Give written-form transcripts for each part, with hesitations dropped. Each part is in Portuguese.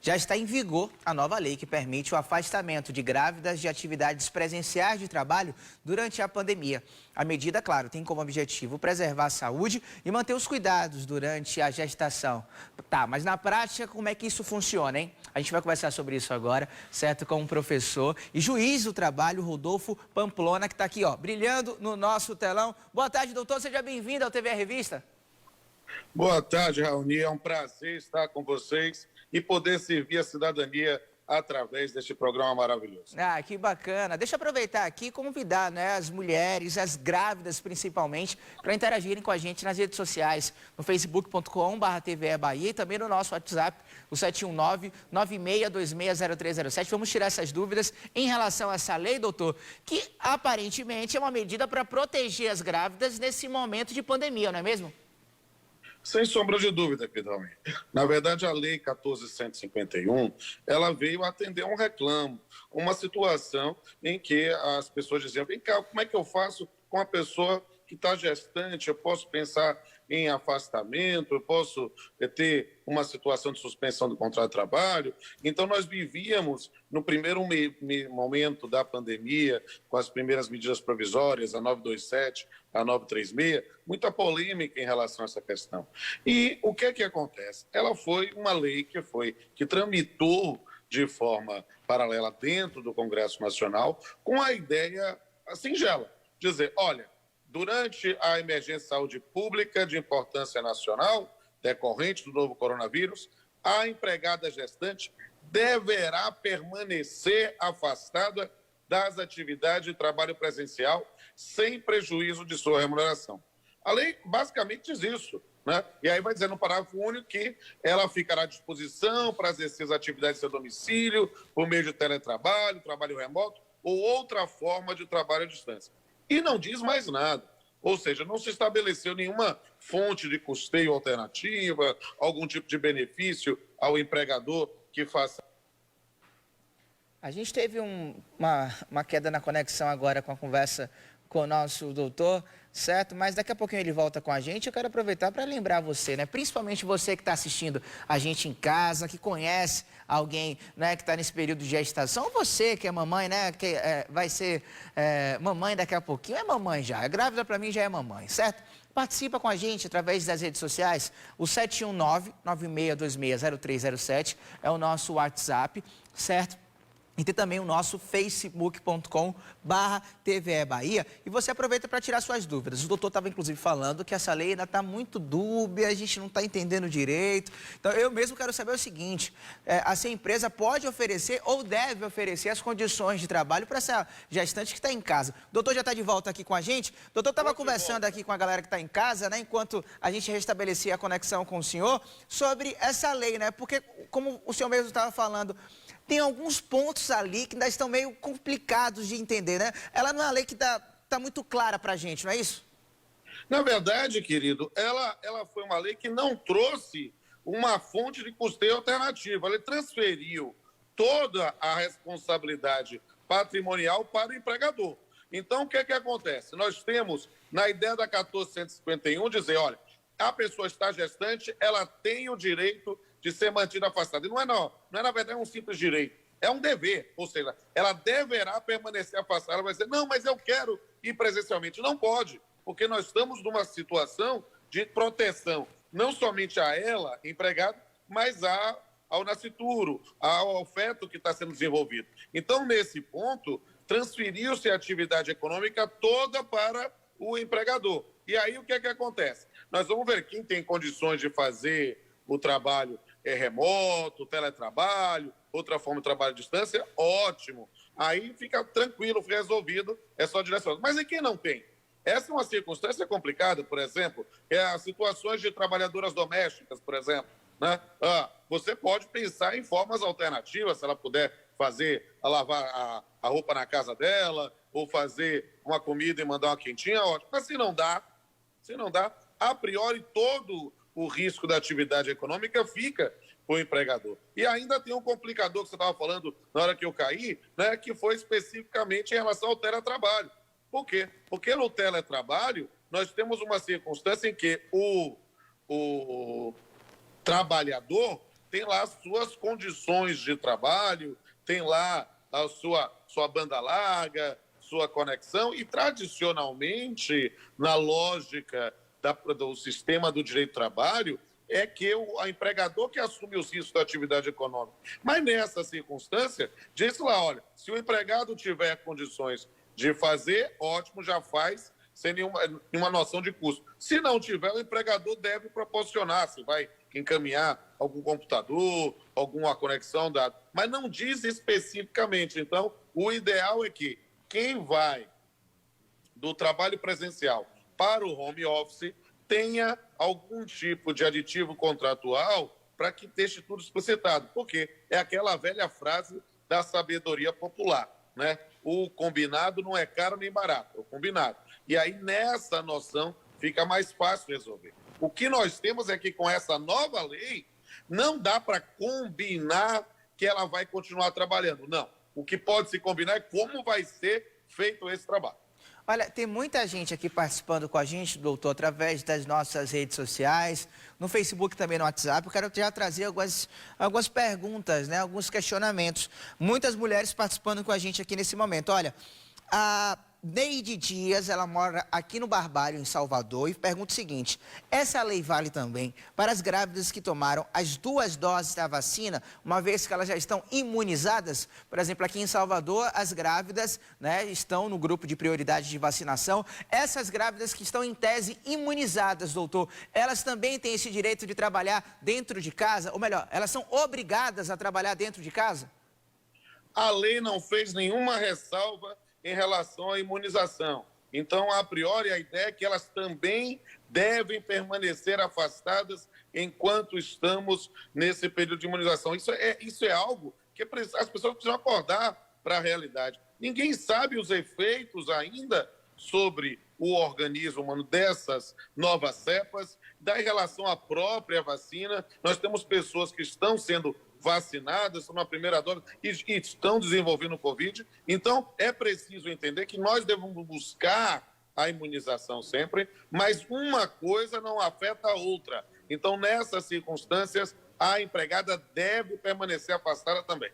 já está em vigor a nova lei que permite o afastamento de grávidas de atividades presenciais de trabalho durante a pandemia. A medida, claro, tem como objetivo preservar a saúde e manter os cuidados durante a gestação. Tá, mas na prática, como é que isso funciona, hein? A gente vai conversar sobre isso agora, certo? Com o professor e juiz do trabalho, Rodolfo Pamplona, que está aqui, ó, brilhando no nosso telão. Boa tarde, doutor. Seja bem-vindo ao TVE Revista. Boa tarde, Raoni. É um prazer estar com vocês e poder servir a cidadania através deste programa maravilhoso. Ah, que bacana. Deixa eu aproveitar aqui e convidar, né, as mulheres, as grávidas principalmente, para interagirem com a gente nas redes sociais, no facebook.com/TVE Bahia e também no nosso WhatsApp, o 719-96260307. Vamos tirar essas dúvidas em relação a essa lei, doutor, que aparentemente é uma medida para proteger as grávidas nesse momento de pandemia, não é mesmo? Sem sombra de dúvida, Pedro. Na verdade, a Lei 14.151, ela veio atender um reclamo, uma situação em que as pessoas diziam, vem cá, como é que eu faço com a pessoa que está gestante? Eu posso pensar em afastamento, eu posso ter uma situação de suspensão do contrato de trabalho. Então, nós vivíamos, no primeiro momento da pandemia, com as primeiras medidas provisórias, a 927, a 936, muita polêmica em relação a essa questão. E o que é que acontece? Ela foi uma lei que tramitou de forma paralela dentro do Congresso Nacional com a ideia singela, dizer, olha, durante a emergência de saúde pública de importância nacional, decorrente do novo coronavírus, a empregada gestante deverá permanecer afastada das atividades de trabalho presencial sem prejuízo de sua remuneração. A lei basicamente diz isso, né? E aí vai dizer no parágrafo único que ela ficará à disposição para exercer as atividades em seu domicílio, por meio de teletrabalho, trabalho remoto ou outra forma de trabalho à distância. E não diz mais nada. Ou seja, não se estabeleceu nenhuma fonte de custeio alternativa, algum tipo de benefício ao empregador que faça. A gente teve uma queda na conexão agora com a conversa com o nosso doutor, certo? Mas daqui a pouquinho ele volta com a gente. Eu quero aproveitar para lembrar você, né? Principalmente você que está assistindo a gente em casa, que conhece alguém, né, que está nesse período de gestação, ou você que é mamãe, né, que vai ser mamãe daqui a pouquinho, é mamãe já, é grávida para mim já é mamãe, certo? Participa com a gente através das redes sociais, o 719-96260307 é o nosso WhatsApp, certo? E tem também o nosso facebook.com/TVE Bahia. E você aproveita para tirar suas dúvidas. O doutor estava, inclusive, falando que essa lei ainda está muito dúbia, a gente não está entendendo direito. Então, eu mesmo quero saber o seguinte, essa empresa pode oferecer ou deve oferecer as condições de trabalho para essa gestante que está em casa. O doutor já está de volta aqui com a gente. O doutor estava conversando aqui com a galera que está em casa, né, enquanto a gente restabelecia a conexão com o senhor, sobre essa lei, né? Porque, como o senhor mesmo estava falando, tem alguns pontos ali que ainda estão meio complicados de entender, né? Ela não é uma lei que tá muito clara para a gente, não é isso? Na verdade, querido, ela foi uma lei que não trouxe uma fonte de custeio alternativa. Ela transferiu toda a responsabilidade patrimonial para o empregador. Então, o que é que acontece? Nós temos, na ideia da 14.151, dizer, olha, a pessoa está gestante, ela tem o direito de ser mantida afastada. E não é, na verdade, um simples direito, é um dever. Ou seja, ela deverá permanecer afastada. Ela vai dizer, não, mas eu quero ir presencialmente. Não pode, porque nós estamos numa situação de proteção, não somente a ela, empregada, mas ao nascituro, ao feto que está sendo desenvolvido. Então, nesse ponto, transferiu-se a atividade econômica toda para o empregador. E aí, o que é que acontece? Nós vamos ver quem tem condições de fazer o trabalho remoto, teletrabalho, outra forma de trabalho à distância, ótimo. Aí fica tranquilo, resolvido, é só direção. Mas e quem não tem? Essa é uma circunstância complicada, por exemplo, as situações de trabalhadoras domésticas, por exemplo, né? Você pode pensar em formas alternativas, se ela puder lavar a roupa na casa dela, ou fazer uma comida e mandar uma quentinha, ótimo. Mas se não dá, a priori todo o risco da atividade econômica fica para o empregador. E ainda tem um complicador que você estava falando na hora que eu caí, né, que foi especificamente em relação ao teletrabalho. Por quê? Porque no teletrabalho nós temos uma circunstância em que o trabalhador tem lá as suas condições de trabalho, tem lá a sua banda larga, sua conexão, e tradicionalmente, na lógica do sistema do direito do trabalho, é que o empregador que assume os riscos da atividade econômica. Mas nessa circunstância, diz lá, olha, se o empregado tiver condições de fazer, ótimo, já faz, sem nenhuma noção de custo. Se não tiver, o empregador deve proporcionar, se vai encaminhar algum computador, alguma conexão dada, mas não diz especificamente. Então, o ideal é que quem vai do trabalho presencial para o home office tenha algum tipo de aditivo contratual para que deixe tudo explicitado, porque é aquela velha frase da sabedoria popular, né? O combinado não é caro nem barato, é o combinado. E aí, nessa noção, fica mais fácil resolver. O que nós temos é que, com essa nova lei, não dá para combinar que ela vai continuar trabalhando. Não. O que pode se combinar é como vai ser feito esse trabalho. Olha, tem muita gente aqui participando com a gente, doutor, através das nossas redes sociais, no Facebook também, no WhatsApp. Eu quero já trazer algumas perguntas, né, alguns questionamentos. Muitas mulheres participando com a gente aqui nesse momento. Olha, a Neide Dias, ela mora aqui no Barbalho, em Salvador, e pergunta o seguinte: essa lei vale também para as grávidas que tomaram as 2 doses da vacina, uma vez que elas já estão imunizadas? Por exemplo, aqui em Salvador, as grávidas, né, estão no grupo de prioridade de vacinação. Essas grávidas que estão em tese imunizadas, doutor, elas também têm esse direito de trabalhar dentro de casa? Ou melhor, elas são obrigadas a trabalhar dentro de casa? A lei não fez nenhuma ressalva em relação à imunização. Então, a priori, a ideia é que elas também devem permanecer afastadas enquanto estamos nesse período de imunização. Isso é algo que as pessoas precisam acordar para a realidade. Ninguém sabe os efeitos ainda sobre o organismo humano dessas novas cepas, da em relação à própria vacina. Nós temos pessoas que estão sendo vacinadas, estão na primeira dose e estão desenvolvendo o Covid. Então, é preciso entender que nós devemos buscar a imunização sempre, mas uma coisa não afeta a outra. Então, nessas circunstâncias, a empregada deve permanecer afastada também.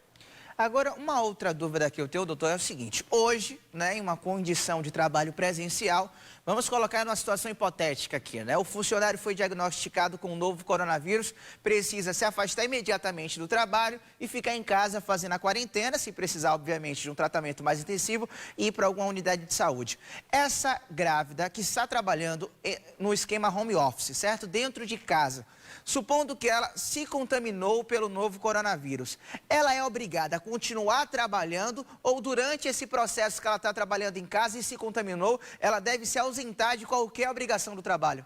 Agora, uma outra dúvida que eu tenho, doutor, é o seguinte: hoje, né, em uma condição de trabalho presencial, vamos colocar numa situação hipotética aqui, né? O funcionário foi diagnosticado com um novo coronavírus, precisa se afastar imediatamente do trabalho e ficar em casa fazendo a quarentena, se precisar, obviamente, de um tratamento mais intensivo, e ir para alguma unidade de saúde. Essa grávida que está trabalhando no esquema home office, certo? Dentro de casa, supondo que ela se contaminou pelo novo coronavírus, ela é obrigada a continuar trabalhando, ou durante esse processo que ela está trabalhando em casa e se contaminou, ela deve se ausentar de qualquer obrigação do trabalho?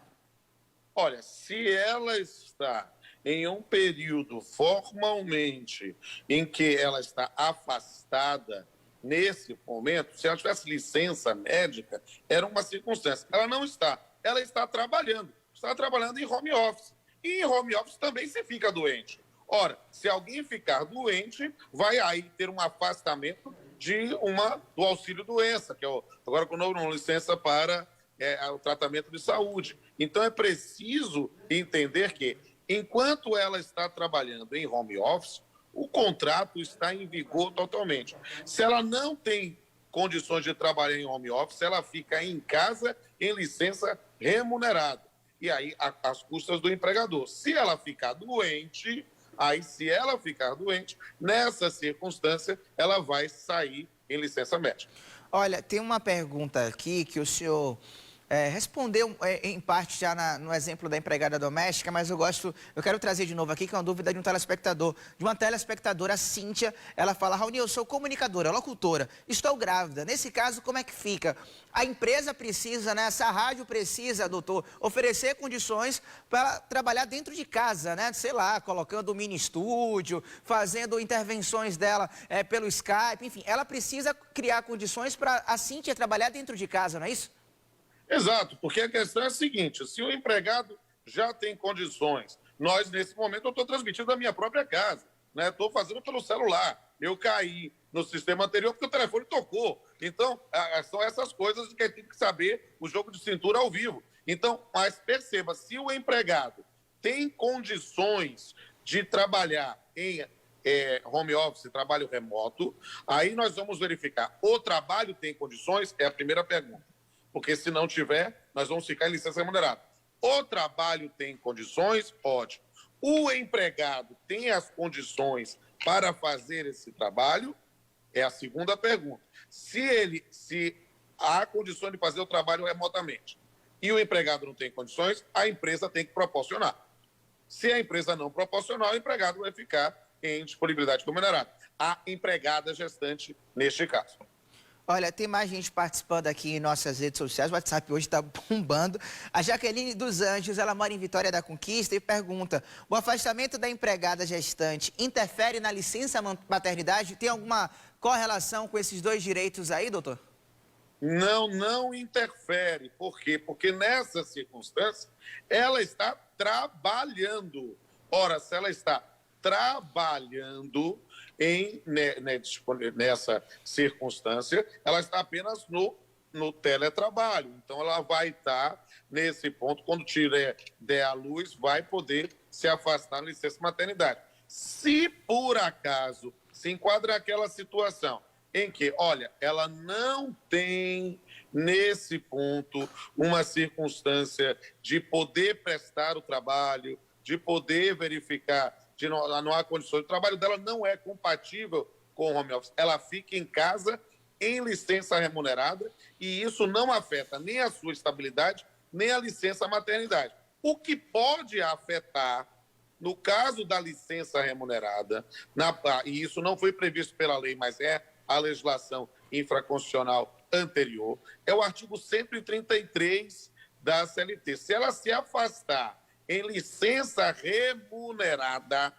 Olha, se ela está em um período formalmente em que ela está afastada, nesse momento, se ela tivesse licença médica, era uma circunstância. Ela não está. Ela está trabalhando em home office. E em home office também se fica doente. Ora, se alguém ficar doente, vai aí ter um afastamento do auxílio-doença, que é agora com o novo licença para o tratamento de saúde. Então, é preciso entender que, enquanto ela está trabalhando em home office, o contrato está em vigor totalmente. Se ela não tem condições de trabalhar em home office, ela fica em casa em licença remunerada. E aí, às custas do empregador. Se ela ficar doente, nessa circunstância, ela vai sair em licença médica. Olha, tem uma pergunta aqui que o senhor respondeu em parte já no exemplo da empregada doméstica, mas eu quero trazer de novo aqui, que é uma dúvida de um telespectador, de uma telespectadora, Cíntia. Ela fala: Raoni, eu sou comunicadora, locutora, estou grávida. Nesse caso, como é que fica? A empresa precisa, né, essa rádio precisa, doutor, oferecer condições para trabalhar dentro de casa, né? Sei lá, colocando um mini estúdio, fazendo intervenções dela pelo Skype, enfim. Ela precisa criar condições para a Cíntia trabalhar dentro de casa, não é isso? Exato, porque a questão é a seguinte: se o empregado já tem condições, nesse momento eu estou transmitindo da minha própria casa, né? Estou fazendo pelo celular, eu caí no sistema anterior porque o telefone tocou. Então, são essas coisas que tem que saber, o jogo de cintura ao vivo. Então, mas perceba, se o empregado tem condições de trabalhar em home office, trabalho remoto, aí nós vamos verificar, o trabalho tem condições? É a primeira pergunta. Porque se não tiver, nós vamos ficar em licença remunerada. O trabalho tem condições? Ótimo. O empregado tem as condições para fazer esse trabalho? É a segunda pergunta. Se há condições de fazer o trabalho remotamente e o empregado não tem condições, a empresa tem que proporcionar. Se a empresa não proporcionar, o empregado vai ficar em disponibilidade remunerada. A empregada gestante, neste caso. Olha, tem mais gente participando aqui em nossas redes sociais. O WhatsApp hoje está bombando. A Jaqueline dos Anjos, ela mora em Vitória da Conquista e pergunta: o afastamento da empregada gestante interfere na licença maternidade? Tem alguma correlação com esses dois direitos aí, doutor? Não interfere. Por quê? Porque nessa circunstância, ela está trabalhando. Ora, se ela está trabalhando nessa circunstância, ela está apenas no teletrabalho. Então, ela vai estar nesse ponto, quando der a luz, vai poder se afastar da licença maternidade. Se, por acaso, se enquadra aquela situação em que, olha, ela não tem, nesse ponto, uma circunstância de poder prestar o trabalho, de poder verificar, não há condições, o trabalho dela não é compatível com o home office, ela fica em casa em licença remunerada e isso não afeta nem a sua estabilidade, nem a licença maternidade. O que pode afetar, no caso da licença remunerada, e isso não foi previsto pela lei, mas é a legislação infraconstitucional anterior, é o artigo 133 da CLT. Se ela se afastar em licença remunerada,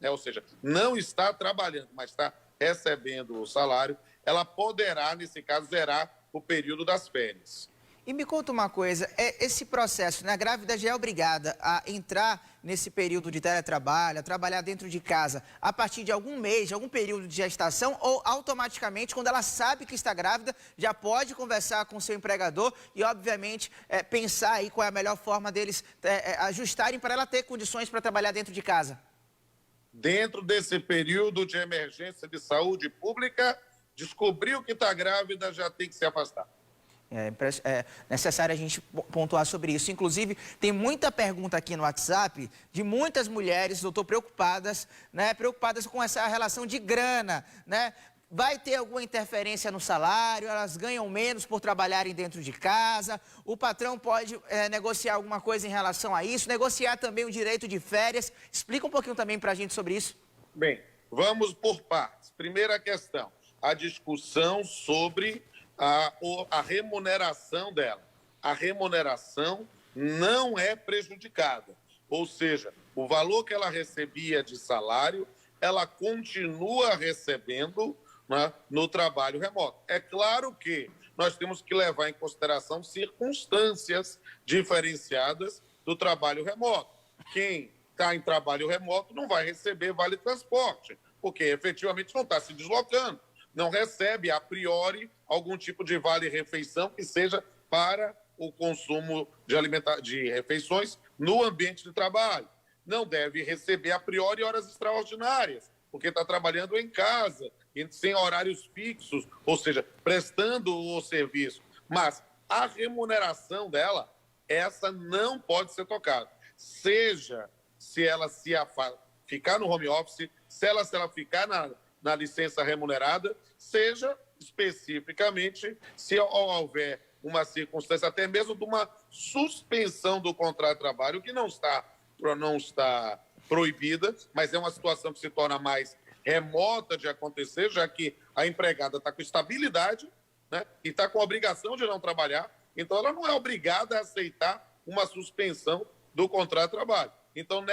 ou seja, não está trabalhando, mas está recebendo o salário, ela poderá, nesse caso, zerar o período das férias. E me conta uma coisa, esse processo, né? A grávida já é obrigada a entrar nesse período de teletrabalho, a trabalhar dentro de casa, a partir de algum mês, de algum período de gestação, ou automaticamente, quando ela sabe que está grávida, já pode conversar com o seu empregador e, obviamente, pensar aí qual é a melhor forma deles ajustarem para ela ter condições para trabalhar dentro de casa? Dentro desse período de emergência de saúde pública, descobriu que está grávida, já tem que se afastar. É necessário a gente pontuar sobre isso. Inclusive, tem muita pergunta aqui no WhatsApp de muitas mulheres, doutor, preocupadas, né? Preocupadas com essa relação de grana, né? Vai ter alguma interferência no salário, elas ganham menos por trabalharem dentro de casa, o patrão pode negociar alguma coisa em relação a isso, negociar também o direito de férias. Explica um pouquinho também para a gente sobre isso. Bem, vamos por partes. Primeira questão, a discussão sobre a remuneração dela. A remuneração não é prejudicada, ou seja, o valor que ela recebia de salário, ela continua recebendo, né, no trabalho remoto. É claro que nós temos que levar em consideração circunstâncias diferenciadas do trabalho remoto. Quem está em trabalho remoto não vai receber vale transporte, porque efetivamente não está se deslocando. Não recebe, a priori, algum tipo de vale-refeição que seja para o consumo de refeições no ambiente de trabalho. Não deve receber, a priori, horas extraordinárias, porque está trabalhando em casa, sem horários fixos, ou seja, prestando o serviço. Mas a remuneração dela, essa não pode ser tocada. Seja se ela ficar no home office, se ela ficar na licença remunerada, seja especificamente se houver uma circunstância, até mesmo de uma suspensão do contrato de trabalho, que não está proibida, mas é uma situação que se torna mais remota de acontecer, já que a empregada está com estabilidade, né, e está com a obrigação de não trabalhar, então ela não é obrigada a aceitar uma suspensão do contrato de trabalho. Então,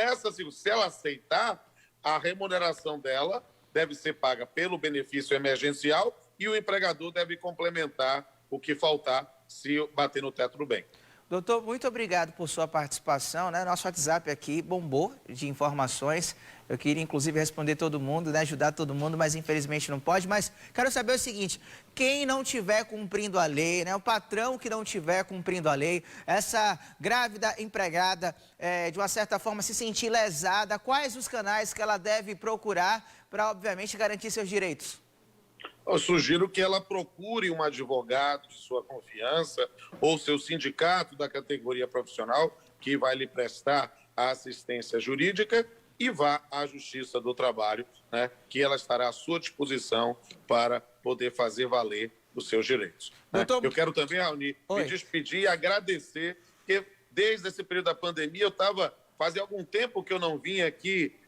se ela aceitar, a remuneração dela deve ser paga pelo benefício emergencial e o empregador deve complementar o que faltar se bater no teto do bem. Doutor, muito obrigado por sua participação, né? Nosso WhatsApp aqui bombou de informações. Eu queria, inclusive, responder todo mundo, né? Ajudar todo mundo, mas infelizmente não pode. Mas quero saber o seguinte, quem não estiver cumprindo a lei, né? O patrão que não estiver cumprindo a lei, essa grávida empregada, de uma certa forma, se sentir lesada, quais os canais que ela deve procurar para, obviamente, garantir seus direitos? Eu sugiro que ela procure um advogado de sua confiança ou seu sindicato da categoria profissional que vai lhe prestar a assistência jurídica e vá à Justiça do Trabalho, né, que ela estará à sua disposição para poder fazer valer os seus direitos. Né? Doutor... Eu quero também, Raoni, me despedir e agradecer, porque desde esse período da pandemia fazia algum tempo que eu não vinha aqui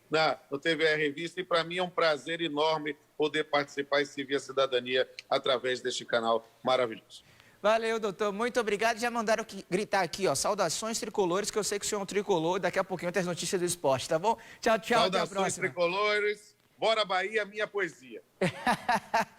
no TVE Revista e para mim é um prazer enorme poder participar e servir a cidadania através deste canal maravilhoso. Valeu, doutor. Muito obrigado. Já mandaram gritar aqui, ó, saudações tricolores, que eu sei que o senhor é um tricolor. Daqui a pouquinho tem as notícias do esporte, tá bom? Tchau, tchau. Saudações tricolores. Bora Bahia, minha poesia.